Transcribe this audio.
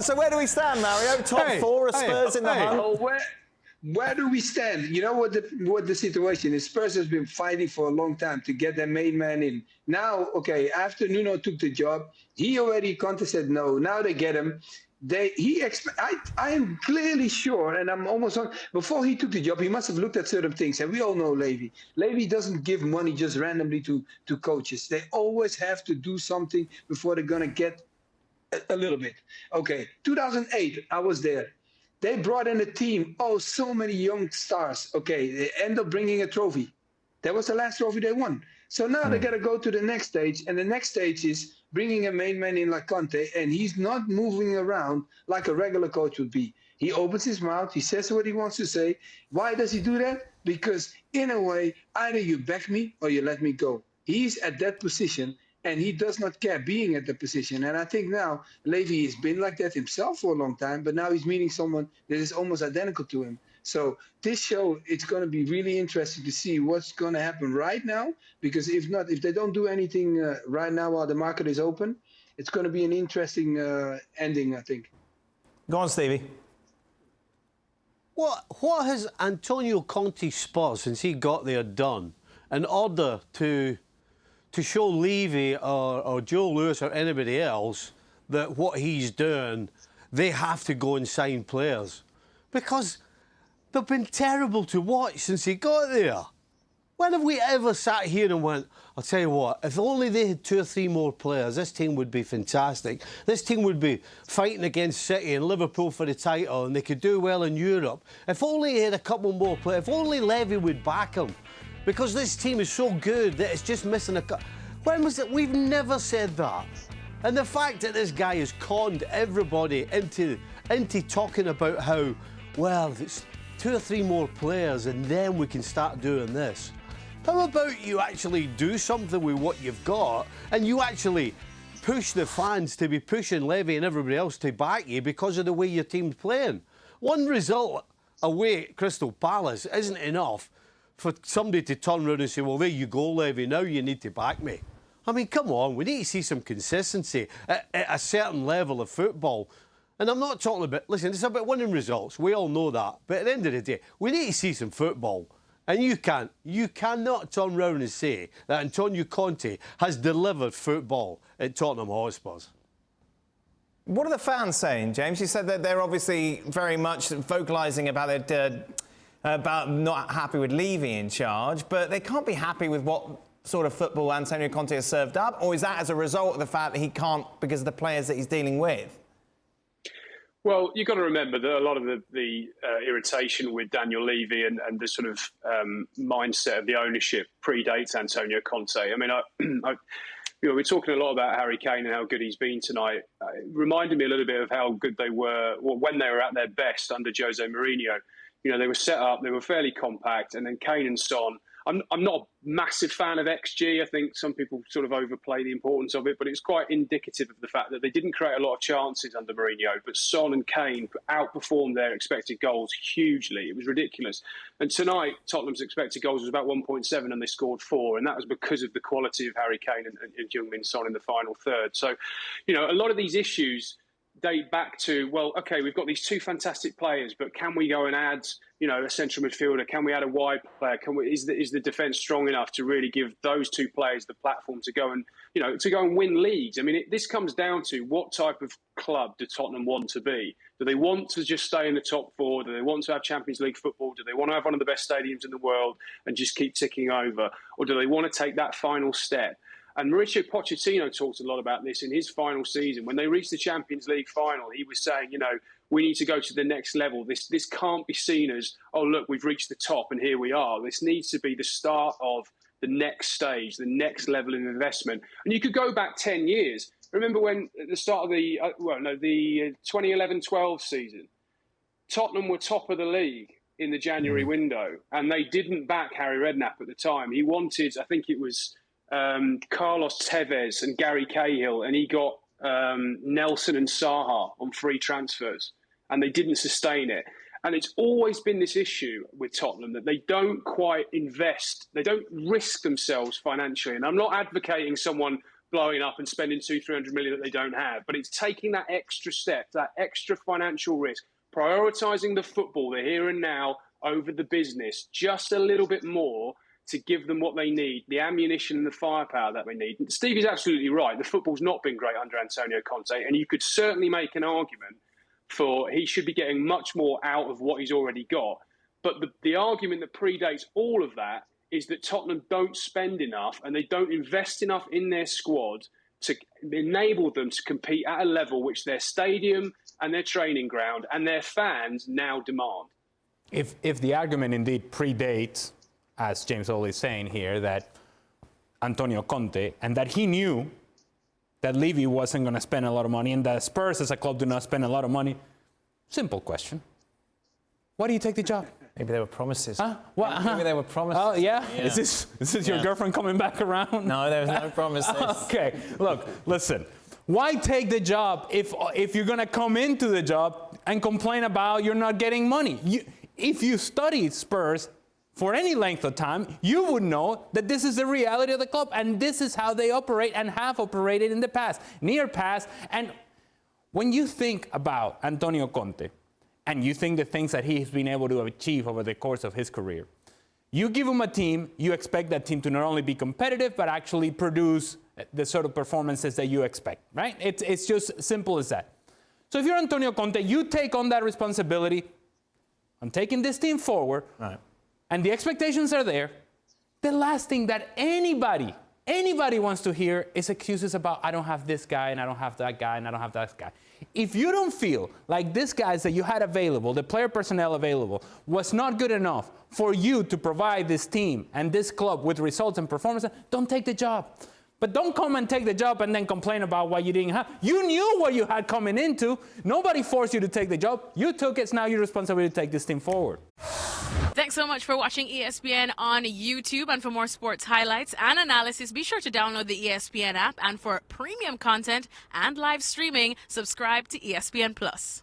So where do we stand, Mario? Top four, are Spurs in the hunt? Oh, where do we stand? You know what the situation is? Spurs has been fighting for a long time to get their main man in. Now, okay, after Nuno took the job, Conte said no. Now they get him. I am clearly sure, and I'm almost on. Before he took the job, he must have looked at certain things, and we all know Levy. Levy doesn't give money just randomly to coaches. They always have to do something before they're gonna get a little bit. Okay, 2008, I was there. They brought in a team. Oh, so many young stars. Okay, they end up bringing a trophy. That was the last trophy they won. So now they got to go to the next stage, and the next stage is bringing a main man in like Conte, and he's not moving around like a regular coach would be. He opens his mouth, he says what he wants to say. Why does he do that? Because in a way, either you back me or you let me go. He's at that position, and he does not care being at the position. And I think now Levy has been like that himself for a long time, but now he's meeting someone that is almost identical to him. So this show, it's going to be really interesting to see what's going to happen right now, because if they don't do anything right now while the market is open, it's going to be an interesting ending, I think. Go on, Stevie. What has Antonio Conte Spurs, since he got there, done in order to show Levy or Joe Lewis or anybody else that what he's doing, they have to go and sign players? Because they've been terrible to watch since he got there. When have we ever sat here and went, I'll tell you what, if only they had 2 or 3 more players, this team would be fantastic. This team would be fighting against City and Liverpool for the title, and they could do well in Europe. If only he had a couple more players, if only Levy would back him. Because this team is so good that it's just missing a... When was it? We've never said that. And the fact that this guy has conned everybody into talking about how, well, it's 2 or 3 more players and then we can start doing this. How about you actually do something with what you've got and you actually push the fans to be pushing Levy and everybody else to back you because of the way your team's playing? One result away at Crystal Palace isn't enough for somebody to turn around and say, well, there you go, Levy, now you need to back me. I mean, come on, we need to see some consistency at a certain level of football. And I'm not talking about, listen, it's about winning results. We all know that. But at the end of the day, we need to see some football. And you cannot turn around and say that Antonio Conte has delivered football at Tottenham Hotspurs. What are the fans saying, James? You said that they're obviously very much vocalising about it, about not happy with Levy in charge, but they can't be happy with what sort of football Antonio Conte has served up? Or is that as a result of the fact that he can't because of the players that he's dealing with? Well, you've got to remember that a lot of the irritation with Daniel Levy and the sort of mindset of the ownership predates Antonio Conte. I mean, we're talking a lot about Harry Kane and how good he's been tonight. It reminded me a little bit of how good they were when they were at their best under Jose Mourinho. You know, they were set up, they were fairly compact, and then Kane and Son. I'm not a massive fan of XG. I think some people sort of overplay the importance of it, but it's quite indicative of the fact that they didn't create a lot of chances under Mourinho, but Son and Kane outperformed their expected goals hugely. It was ridiculous. And tonight, Tottenham's expected goals was about 1.7 and they scored 4, and that was because of the quality of Harry Kane and Heung-min Son in the final third. So, you know, a lot of these issues date back to, well, OK, we've got these 2 fantastic players, but can we go and add, you know, a central midfielder? Can we add a wide player? Is the defence strong enough to really give those 2 players the platform to go and, you know, to go and win leagues? I mean, this comes down to what type of club do Tottenham want to be? Do they want to just stay in the top 4? Do they want to have Champions League football? Do they want to have one of the best stadiums in the world and just keep ticking over? Or do they want to take that final step? And Mauricio Pochettino talked a lot about this in his final season. When they reached the Champions League final, he was saying, you know, we need to go to the next level. This can't be seen as, oh, look, we've reached the top and here we are. This needs to be the start of the next stage, the next level of investment. And you could go back 10 years. Remember when at the start of the 2011-12 season, Tottenham were top of the league in the January window, and they didn't back Harry Redknapp at the time. He wanted, I think it was Carlos Tevez and Gary Cahill, and he got Nelson and Saha on free transfers, and they didn't sustain it. And it's always been this issue with Tottenham that they don't quite invest, they don't risk themselves financially. And I'm not advocating someone blowing up and spending 200-300 million that they don't have. But it's taking that extra step, that extra financial risk, prioritising the football, the here and now, over the business, just a little bit more to give them what they need, the ammunition and the firepower that they need. Steve is absolutely right. The football's not been great under Antonio Conte, and you could certainly make an argument for he should be getting much more out of what he's already got. But the argument that predates all of that is that Tottenham don't spend enough and they don't invest enough in their squad to enable them to compete at a level which their stadium and their training ground and their fans now demand. If the argument indeed predates, as James Ole is saying here, that Antonio Conte, and that he knew that Levy wasn't going to spend a lot of money and that Spurs as a club do not spend a lot of money, simple question. Why do you take the job? Maybe they were promises. Huh? What? Maybe they were promises. Oh, yeah? Is this your girlfriend coming back around? No, there was no promises. Okay, look, listen. Why take the job if you're going to come into the job and complain about you're not getting money? If you studied Spurs for any length of time, you would know that this is the reality of the club, and this is how they operate and have operated in the past, near past. And when you think about Antonio Conte, and you think the things that he's been able to achieve over the course of his career, you give him a team, you expect that team to not only be competitive, but actually produce the sort of performances that you expect, right? It's just simple as that. So if you're Antonio Conte, you take on that responsibility. I'm taking this team forward, right, and the expectations are there. The last thing that anybody wants to hear is excuses about, I don't have this guy, and I don't have that guy, and I don't have that guy. If you don't feel like this guys that you had available, the player personnel available, was not good enough for you to provide this team and this club with results and performances, don't take the job. But don't come and take the job and then complain about what you didn't have. You knew what you had coming into. Nobody forced you to take the job. You took it. It's now your responsibility to take this team forward. Thanks so much for watching ESPN on YouTube. And for more sports highlights and analysis, be sure to download the ESPN app. And for premium content and live streaming, subscribe to ESPN Plus.